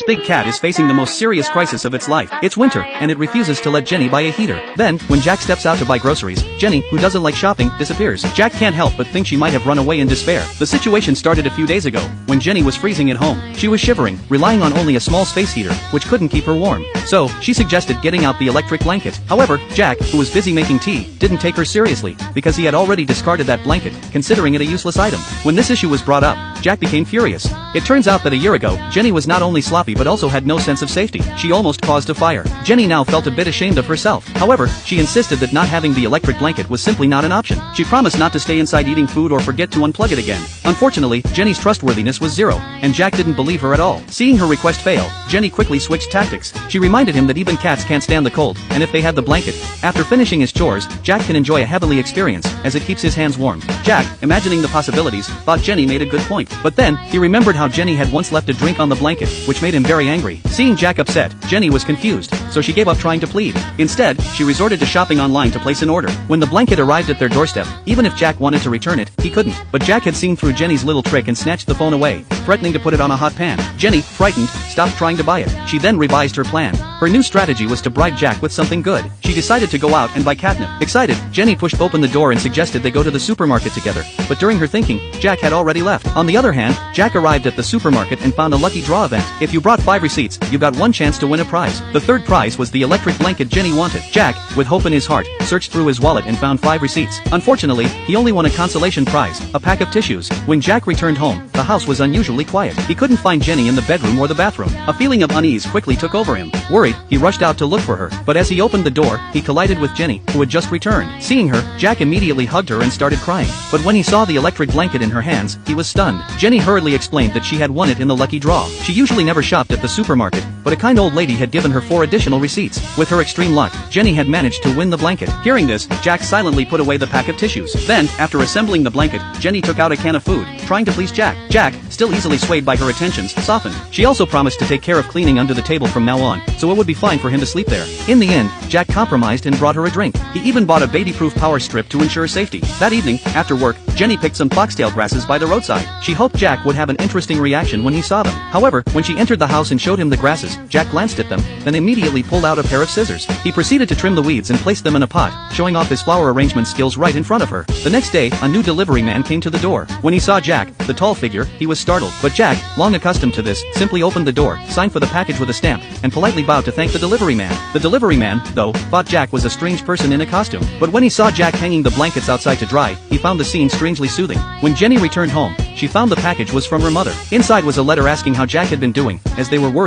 Big Cat is facing the most serious crisis of its life. It's winter, and it refuses to let Jenny buy a heater. Then, when Jack steps out to buy groceries, Jenny, who doesn't like shopping, disappears. Jack can't help but think she might have run away in despair. The situation started a few days ago, when Jenny was freezing at home. She was shivering, relying on only a small space heater, which couldn't keep her warm. So, she suggested getting out the electric blanket. However, Jack, who was busy making tea, didn't take her seriously, because he had already discarded that blanket, considering it a useless item. When this issue was brought up, Jack became furious. It turns out that a year ago, Jenny was not only sloppy but also had no sense of safety. She almost caused a fire. Jenny now felt a bit ashamed of herself. However, she insisted that not having the electric blanket was simply not an option. She promised not to stay inside eating food or forget to unplug it again. Unfortunately, Jenny's trustworthiness was zero, and Jack didn't believe her at all. Seeing her request fail, Jenny quickly switched tactics. She reminded him that even cats can't stand the cold, and if they had the blanket, after finishing his chores, Jack can enjoy a heavenly experience, as it keeps his hands warm. Jack, imagining the possibilities, thought Jenny made a good point. But then, he remembered how Jenny had once left a drink on the blanket, which made him very angry. Seeing Jack upset, Jenny was confused, so she gave up trying to plead. Instead, she resorted to shopping online to place an order. When the blanket arrived at their doorstep, even if Jack wanted to return it, he couldn't. But Jack had seen through Jenny's little trick and snatched the phone away, threatening to put it on a hot pan. Jenny, frightened, stopped trying to buy it. She then revised her plan. Her new strategy was to bribe Jack with something good. She decided to go out and buy catnip. Excited, Jenny pushed open the door and suggested they go to the supermarket together. But during her thinking, Jack had already left. On the other hand, Jack arrived at the supermarket and found a lucky draw event. If you brought 5 receipts, you got one chance to win a prize. The third prize was the electric blanket Jenny wanted. Jack, with hope in his heart, searched through his wallet and found 5 receipts. Unfortunately, he only won a consolation prize, a pack of tissues. When Jack returned home, the house was unusually quiet. He couldn't find Jenny in the bedroom or the bathroom. A feeling of unease quickly took over him. Worried, he rushed out to look for her. But as he opened the door, he collided with Jenny, who had just returned. Seeing her, Jack immediately hugged her and started crying. But when he saw the electric blanket in her hands, he was stunned. Jenny hurriedly explained that she had won it in the lucky draw. She usually never shopped at the supermarket, but a kind old lady had given her 4 additional receipts. With her extreme luck, Jenny had managed to win the blanket. Hearing this, Jack silently put away the pack of tissues. Then, after assembling the blanket, Jenny took out a can of food, trying to please Jack. Jack, still easily swayed by her attentions, softened. She also promised to take care of cleaning under the table from now on, so it would be fine for him to sleep there. In the end, Jack compromised and brought her a drink. He even bought a baby-proof power strip to ensure safety. That evening, after work, Jenny picked some foxtail grasses by the roadside. She hoped Jack would have an interesting reaction when he saw them. However, when she entered the house and showed him the grasses, Jack glanced at them, then immediately pulled out a pair of scissors. He proceeded to trim the weeds and place them in a pot, showing off his flower arrangement skills right in front of her. The next day, a new delivery man came to the door. When he saw Jack, the tall figure, he was startled. But Jack, long accustomed to this, simply opened the door, signed for the package with a stamp, and politely bowed to thank the delivery man. The delivery man, though, thought Jack was a strange person in a costume. But when he saw Jack hanging the blankets outside to dry, he found the scene strangely soothing. When Jenny returned home, she found the package was from her mother. Inside was a letter asking how Jack had been doing, as they were worried